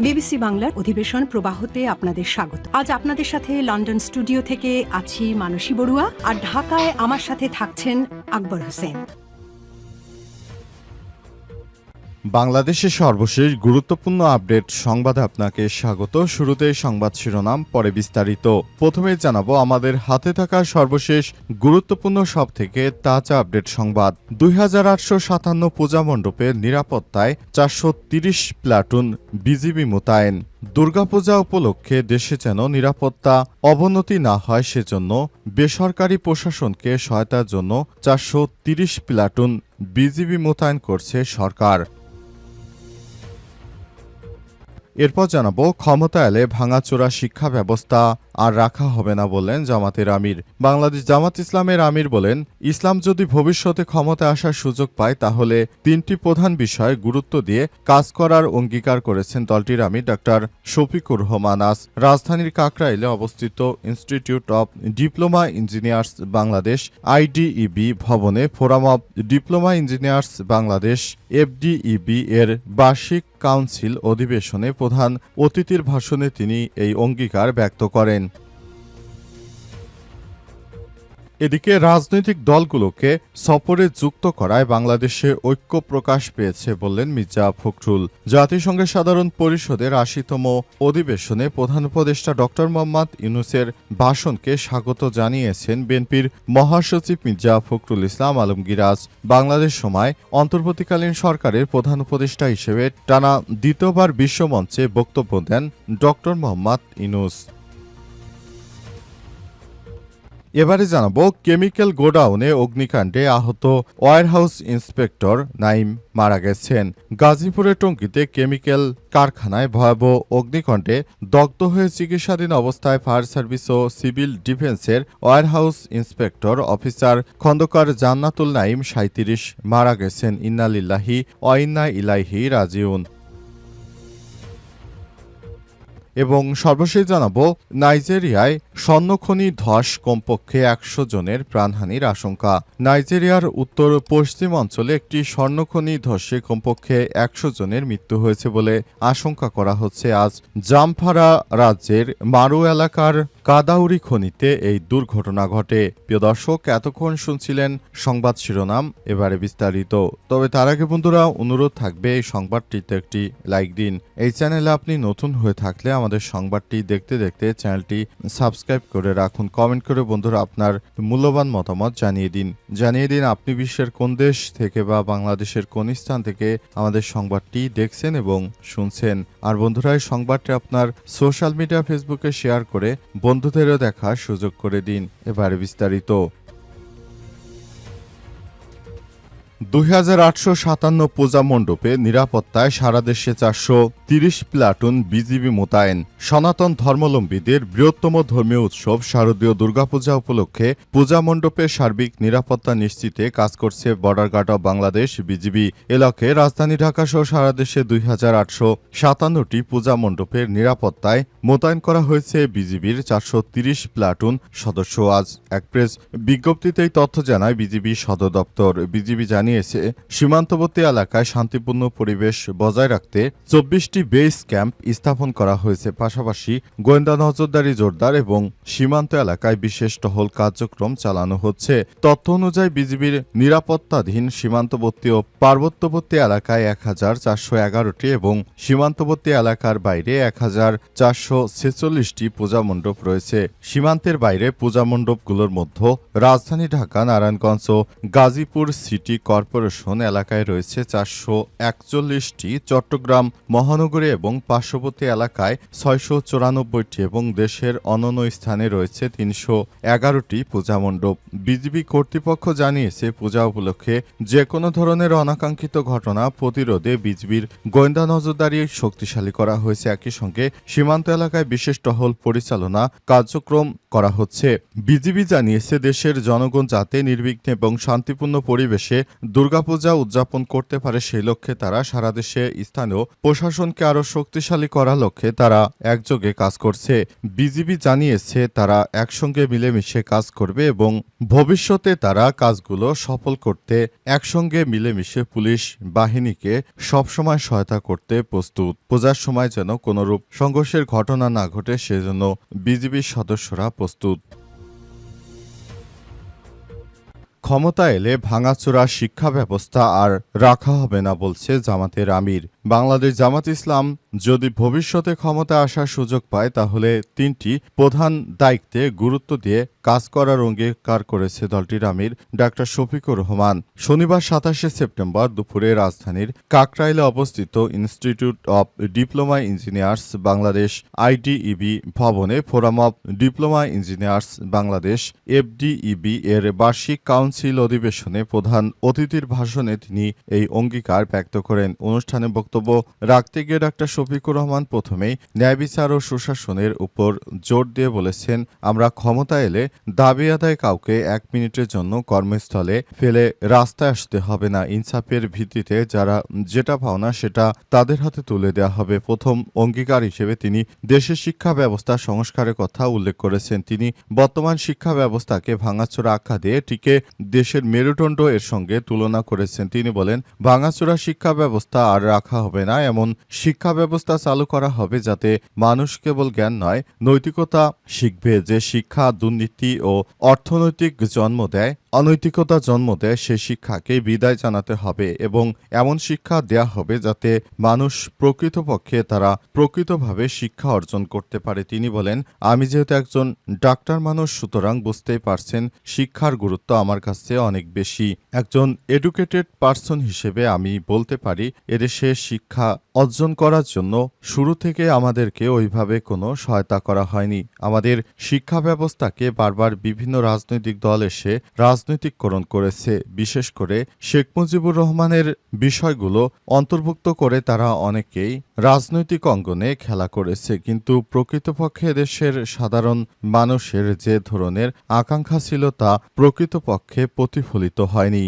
BBC বাংলার অধিবেশন প্রবাহতে আপনাদের স্বাগত। আজ আপনাদের সাথে লন্ডন স্টুডিও থেকে আছি মানসী বড়ুয়া, আর ঢাকায় আমার সাথে থাকছেন আকবর হোসেন। বাংলাদেশের সর্বশেষ গুরুত্বপূর্ণ আপডেট সংবাদে আপনাকে স্বাগত। শুরুতেই সংবাদ শিরোনাম, পরে বিস্তারিত। প্রথমে জানাবো আমাদের হাতে থাকা সর্বশেষ গুরুত্বপূর্ণ সব থেকে তাজা আপডেট সংবাদ। 2857 পূজা মণ্ডপের নিরাপত্তায় 430 প্লাটুন বিজিবি মোতায়েন। দুর্গাপূজা উপলক্ষে দেশে যেন নিরাপত্তা অবনতি না হয় সেজন্য বেসরকারি প্রশাসনকে সহায়তার জন্য 430 প্লাটুন বিজিবি মোতায়েন করছে সরকার। এরপর জানাবো ক্ষমতা এলে ভাঙাচোরা শিক্ষা ব্যবস্থা আর রাখা হবে না বললেন জামাতের আমির। বাংলাদেশ জামাত ইসলামের আমির বলেন, ইসলাম যদি ভবিষ্যতে ক্ষমতায় আসার সুযোগ পায় তাহলে তিনটি প্রধান বিষয়ে গুরুত্ব দিয়ে কাজ করার অঙ্গীকার করেছেন দলটির আমির ডক্টর শফিকুর রহমান আজ রাজধানীর কাকরাইলে অবস্থিত institute of diploma engineers Bangladesh IDEB ভবনে forum of diploma engineers Bangladesh FDEB এর বার্ষিক কাউন্সিল অধিবেশনে প্রধান অতিথির ভাষণে তিনি এই অঙ্গীকার ব্যক্ত করেন। এদিকে রাজনৈতিক দলগুলোকে সফরে যুক্ত করায় বাংলাদেশে ঐক্য প্রকাশ পেয়েছে বললেন মির্জা ফখরুল। জাতিসংঘের সাধারণ পরিষদের ৮০তম অধিবেশনে প্রধান উপদেষ্টা ড মোহাম্মদ ইউনূসের ভাষণকে স্বাগত জানিয়েছেন বিএনপির মহাসচিব মির্জা ফখরুল ইসলাম আলমগীর। আজ বাংলাদেশ সময় অন্তর্বর্তীকালীন সরকারের প্রধান উপদেষ্টা হিসেবে টানা দ্বিতীয়বার বিশ্বমঞ্চে বক্তব্য দেন ড মোহাম্মদ ইউনূস। এবারে জানাবো কেমিক্যাল গোডাউনে অগ্নিকাণ্ডে আহত ওয়্যারহাউস ইন্সপেক্টর নাইম মারা গেছেন। গাজীপুরের টঙ্গীতে কেমিক্যাল কারখানায় ভয়াবহ অগ্নিকাণ্ডে দগ্ধ হয়ে চিকিৎসাধীন অবস্থায় ফায়ার সার্ভিস ও সিভিল ডিফেন্সের warehouse inspector officer Khandakar Jannatul Naim ৩৭ মারা গেছেন। ইন্না লিল্লাহি ওয়া ইন্না ইলাইহি রাজিউন। এবং সর্বশেষ জানাবো নাইজেরিয়ায় স্বর্ণখনি ধস, কমপক্ষে ১০০ জনের প্রাণহানির আশঙ্কা। নাইজেরিয়ার উত্তর পশ্চিম অঞ্চলে একটি স্বর্ণখনি ধসে কমপক্ষে ১০০ জনের মৃত্যু হয়েছে বলে আশঙ্কা করা হচ্ছে। আজ জামফারা রাজ্যের মারু এলাকার কাদাউরি খনিতে এই দুর্ঘটনা ঘটে। প্রিয় দর্শক, এতক্ষণ শুনছিলেন সংবাদ শিরোনাম, এবারে বিস্তারিত। তবে তার আগে বন্ধুরা অনুরোধ থাকবে এই সংবাদটিতে একটি লাইক দিন। এই চ্যানেলে আপনি নতুন হয়ে থাকলে আমাদের সংবাদটি দেখতে দেখতে চ্যানেলটি সাবস্ক্রাইব করে রাখুন। কমেন্ট করে বন্ধুরা আপনার মূল্যবান মতামত জানিয়ে দিন আপনি বিশ্বের কোন দেশ থেকে বা বাংলাদেশের কোন স্থান থেকে আমাদের সংবাদটি দেখছেন এবং শুনছেন। আর বন্ধুরা এই সংবাদটি আপনার সোশ্যাল মিডিয়া ফেসবুকে শেয়ার করে বন্ধুদেরও দেখার সুযোগ করে দিন। এবারে বিস্তারিত। 2857 পূজা মণ্ডপে নিরাপত্তায় সারা দেশে 430 প্লাটুন বিজিবি মোতায়েন। সনাতন ধর্মাবলম্বীদের বৃহত্তম ধর্মীয় উৎসব শারদীয় দুর্গাপূজা উপলক্ষে পূজা মণ্ডপে সার্বিক নিরাপত্তা নিশ্চিতে কাজ করছে border guard of Bangladesh BGB. এ লক্ষ্যে রাজধানী ঢাকা সহ সারা দেশে 2857টি পূজা মণ্ডপের নিরাপত্তায় মোতায়েন করা হয়েছে বিজিবির 430 প্লাটুন সদস্য। আজ এক প্রেস বিজ্ঞপ্তিতেই তথ্য জানায় বিজিবি সদর দপ্তর। বিজিবি জানিয়েছে সীমান্তবর্তী এলাকায় শান্তিপূর্ণ পরিবেশ বজায় রাখতে 24টি বেস ক্যাম্প স্থাপন করা হয়েছে। পাশাপাশি গোয়েন্দা নজরদারি জোরদার এবং সীমান্ত এলাকায় বিশেষ টহল কার্যক্রম চালানো হচ্ছে। তথ্য অনুযায়ী বিজিবির নিরাপত্তাধীন সীমান্তবর্তী ও পার্বত্যবর্তী এলাকায় 1411টি এবং সীমান্তবর্তী এলাকার বাইরে 1446টি পূজা মণ্ডপ রয়েছে। সীমান্তের বাইরে পূজা মণ্ডপগুলোর মধ্যে রাজধানী ঢাকা, নারায়ণগঞ্জ ও গাজীপুর সিটি কর্পোরেশন এলাকায় রয়েছে 441টি, চট্টগ্রাম মহানগরী এবং পার্শ্ববর্তী এলাকায় 694টি এবং দেশের অন্যান্য স্থানে রয়েছে 311টি পূজা মণ্ডপ। বিজিবি কর্তৃপক্ষ জানিয়েছে পূজা উপলক্ষে যে কোনো ধরনের অনাকাঙ্ক্ষিত ঘটনা প্রতিরোধে বিজিবির গোয়েন্দা নজরদারি শক্তিশালী করা হয়েছে। একই সঙ্গে সীমান্ত এলাকায় বিশেষ টহল পরিচালনা কার্যক্রম করা হচ্ছে। বিজিবি জানিয়েছে দেশের জনগণ যাতে নির্বিঘ্নে এবং শান্তিপূর্ণ পরিবেশে দুর্গাপূজা উদযাপন করতে পারে সেই লক্ষ্যে তারা সারা দেশে স্থানীয় প্রশাসনকে বাহিনীকে আরও শক্তিশালী করার লক্ষ্যে তারা একযোগে কাজ করছে। বিজিবি জানিয়েছে তারা একসঙ্গে মিলেমিশে কাজ করবে এবং ভবিষ্যতে তারা কাজগুলো সফল করতে একসঙ্গে মিলেমিশে পুলিশ বাহিনীকে সবসময় সহায়তা করতে প্রস্তুত। পূজার সময় যেন কোনোরূপ সংঘর্ষের ঘটনা না ঘটে সেজন্য বিজিবির সদস্যরা প্রস্তুত। ক্ষমতা এলে ভাঙাচোরা শিক্ষা ব্যবস্থা আর রাখা হবে না বলছে জামাতের আমির। বাংলাদেশ জামাত ইসলাম যদি ভবিষ্যতে ক্ষমতায় আসার সুযোগ পায় তাহলে তিনটি প্রধান দায়িত্বে গুরুত্ব দিয়ে কাজ করার অঙ্গীকার করেছে দলটির আমির ডাক্তার শফিকুর রহমান। শনিবার ২৭শে সেপ্টেম্বর দুপুরে রাজধানীর কাকরাইলে অবস্থিত institute of diploma engineers Bangladesh IDEB ভবনে forum of diploma engineers Bangladesh FDEB এর বার্ষিক কাউন্সিল অধিবেশনে প্রধান অতিথির ভাষণে তিনি এই অঙ্গীকার ব্যক্ত করেন। অনুষ্ঠানে বক্তব্য রাখতে গিয়ে ডাক্তার শফিকুর রহমান প্রথমেই ন্যায় বিচার ও সুশাসনের উপর জোর দিয়ে বলেছেন, আমরা ক্ষমতা এলে দাবি আদায় কাউকে ১ মিনিটের জন্য কর্মস্থলে ফেলে রাস্তায় আসতে হবে না। ইনসাফের ভিত্তিতে যারা যেটা পাওনা সেটা তাদের হাতে তুলে দেওয়া হবে। প্রথম অঙ্গীকার হিসেবে তিনি দেশের শিক্ষা ব্যবস্থা সংস্কারের কথা উল্লেখ করেছেন। তিনি বর্তমান শিক্ষা ব্যবস্থাকে ভাঙাচোরা আখ্যা দিয়ে টিকে দেশের মেরুদণ্ড এর সঙ্গে তুলনা করেছেন। তিনি বলেন, ভাঙাচোরা শিক্ষা ব্যবস্থা আর রাখা হবে না, এমন শিক্ষা ব্যবস্থা চালু করা হবে যাতে মানুষ কেবল জ্ঞান নয় নৈতিকতা শিখবে। যে শিক্ষা দুর্নীতি ও অর্থনৈতিক জন্ম দেয়, অনৈতিকতা জন্ম দেয়, সেই শিক্ষাকে বিদায় জানাতে হবে এবং এমন শিক্ষা দেয়া হবে যাতে মানুষ প্রকৃতপক্ষে তারা প্রকৃতভাবে শিক্ষা অর্জন করতে পারে। তিনি বলেন, আমি যেহেতু একজন ডাক্তার মানুষ, সুতরাং বুঝতেই পারছেন শিক্ষার গুরুত্ব আমার কাছে অনেক বেশি। একজন এডুকেটেড পার্সন হিসেবে আমি বলতে পারি এদেশে শিক্ষা অর্জন করার জন্য শুরু থেকে আমাদেরকে ওইভাবে কোনো সহায়তা করা হয়নি। আমাদের শিক্ষা ব্যবস্থাকে বারবার বিভিন্ন রাজনৈতিক দল এসে রাজনৈতিককরণ করেছে। বিশেষ করে শেখ মুজিবুর রহমানের বিষয়গুলো অন্তর্ভুক্ত করে তারা অনেকেই রাজনৈতিক অঙ্গনে খেলা করেছে, কিন্তু প্রকৃতপক্ষে দেশের সাধারণ মানুষের যে ধরনের আকাঙ্ক্ষা ছিল তা প্রকৃতপক্ষে প্রতিফলিত হয়নি।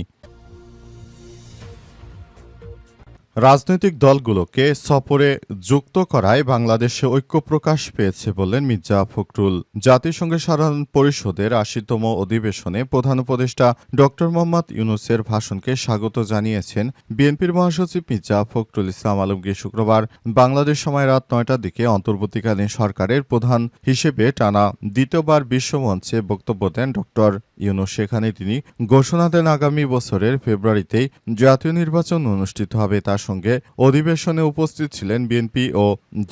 রাজনৈতিক দলগুলোকে সফরে যুক্ত করায় বাংলাদেশে ঐক্য প্রকাশ পেয়েছে বললেন মির্জা ফখরুল। জাতিসংঘের সাধারণ পরিষদের ৮০তম অধিবেশনে প্রধান উপদেষ্টা ড মোহাম্মদ ইউনূসের ভাষণকে স্বাগত জানিয়েছেন বিএনপির মহাসচিব মির্জা ফখরুল ইসলাম আলমগীর। শুক্রবার বাংলাদেশ সময় রাত ৯টার দিকে অন্তর্বর্তীকালীন সরকারের প্রধান হিসেবে টানা দ্বিতীয়বার বিশ্বমঞ্চে বক্তব্য দেন ড ইউনূস। সেখানে তিনি ঘোষণা দেন আগামী বছরের ফেব্রুয়ারিতেই জাতীয় নির্বাচন অনুষ্ঠিত হবে। তার সঙ্গে অধিবেশনে উপস্থিত ছিলেন বিএনপি ও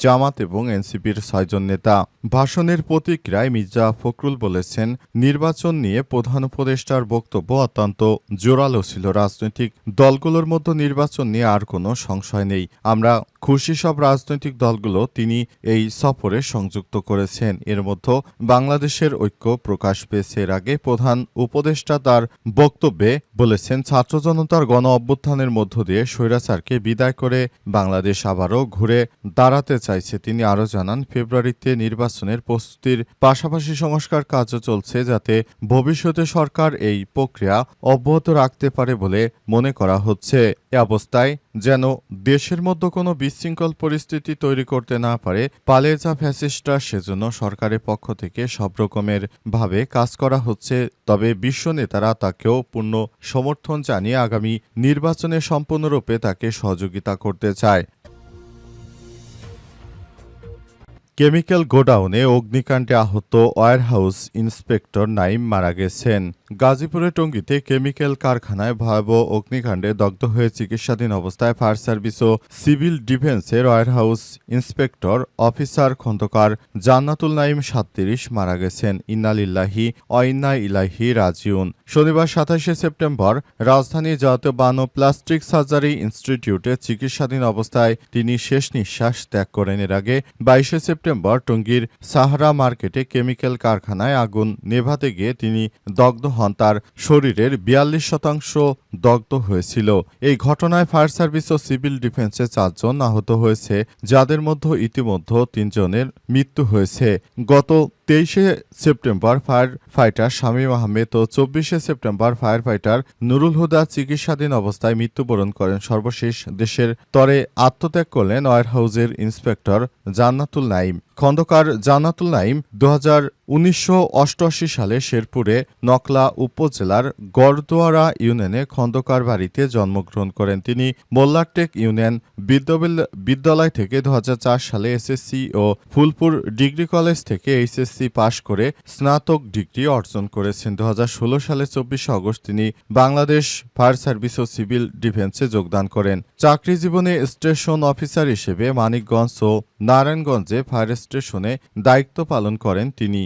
জামাত এবং এনসিপির ৬ জন নেতা। ভাষণের প্রতিক্রিয়ায় মির্জা ফখরুল বলেছেন, নির্বাচন নিয়ে প্রধান উপদেষ্টার বক্তব্য অত্যন্ত জোরালো ছিল। রাজনৈতিক দলগুলোর মধ্যে নির্বাচন নিয়ে আর কোনো সংশয় নেই। আমরা খুশি সব রাজনৈতিক দলগুলো তিনি এই সফরে সংযুক্ত করেছেন। এর মধ্যে বাংলাদেশের ঐক্য প্রকাশ পেয়েছে। এর আগে প্রধান উপদেষ্টা তার বক্তব্যে বলেছেন, ছাত্র জনতার গণ অভ্যুত্থানের মধ্য দিয়ে স্বৈরাচারকে বিদায় করে বাংলাদেশ আবারও ঘুরে দাঁড়াতে চাইছে। তিনি আরও জানান, ফেব্রুয়ারিতে নির্বাচনের প্রস্তুতির পাশাপাশি সংস্কার কাজও চলছে যাতে ভবিষ্যতে সরকার এই প্রক্রিয়া অব্যাহত রাখতে পারে বলে মনে করা হচ্ছে। এ অবস্থায় যেন দেশের মধ্যে কোনো বিশৃঙ্খল পরিস্থিতি তৈরি করতে না পারে পালিয়ে যা ফ্যাসিস্টরা, সেজন্য সরকারের পক্ষ থেকে সব রকমের ভাবে কাজ করা হচ্ছে। তবে বিশ্ব নেতারা তাকেও পূর্ণ সমর্থন জানিয়ে আগামী নির্বাচনে সম্পূর্ণরূপে তাকে সহযোগিতা করতে চায়। কেমিক্যাল গোডাউনে অগ্নিকাণ্ডে আহত ওয়্যারহাউস ইন্সপেক্টর নাইম মারা গেছেন। গাজীপুরের টঙ্গীতে কেমিক্যাল কারখানায় ভয়াবহ অগ্নিকাণ্ডে দগ্ধ হয়ে চিকিৎসাধীন অবস্থায় ফায়ার সার্ভিস ও সিভিল ডিফেন্সের warehouse inspector officer Khandakar Jannatul Naim ৩৭ মারা গেছেন। ইন্না লিল্লাহি ওয়া ইন্না ইলাইহি রাজিউন। শনিবার ২৭শে সেপ্টেম্বর রাজধানী জাতীয় বান ও প্লাস্টিক সার্জারি ইনস্টিটিউটে চিকিৎসাধীন অবস্থায় তিনি শেষ নিঃশ্বাস ত্যাগ করেন। এর আগে ২২শে সেপ্টেম্বর টঙ্গীর সাহারা মার্কেটে কেমিক্যাল কারখানায় আগুন নেভাতে গিয়ে তিনি দগ্ধ হন। তার শরীরের ৪২% দগ্ধ হয়েছিল। এই ঘটনায় ফায়ার সার্ভিস ও সিভিল ডিফেন্সে ৪ জন আহত হয়েছে, যাদের মধ্যে ইতিমধ্যে ৩ জনের মৃত্যু হয়েছে। গত 23শে September fire fighter Shamim Ahmed ও 24শে September fire fighter Nurul Huda চিকিৎসাধীন অবস্থায় মৃত্যুবরণ করেন। সর্বশেষ দেশের তরে আত্মত্যাগ করলেন ওয়্যারহাউজের ইন্সপেক্টর জান্নাতুল নাইম। খন্দকার জান্নাতুল নাইম 1988 সালে শেরপুরে নকলা উপজেলার গড়দুয়ারা ইউনিয়নে খন্দকার বাড়িতে জন্মগ্রহণ করেন। তিনি মোল্লারটেক ইউনিয়ন বিদ্যালয় থেকে 2004 সালে এসএসসি ও ফুলপুর ডিগ্রি কলেজ থেকে এইচএসসি পাশ করে স্নাতক ডিগ্রি অর্জন করেছেন। 2016 সালে 24 আগস্ট তিনি বাংলাদেশ ফায়ার সার্ভিস ও সিভিল ডিফেন্সে যোগদান করেন। চাকরি জীবনে স্টেশন অফিসার হিসেবে মানিকগঞ্জ ও নারায়ণগঞ্জে ফায়ার স্টেশনে দায়িত্ব পালন করেন তিনি।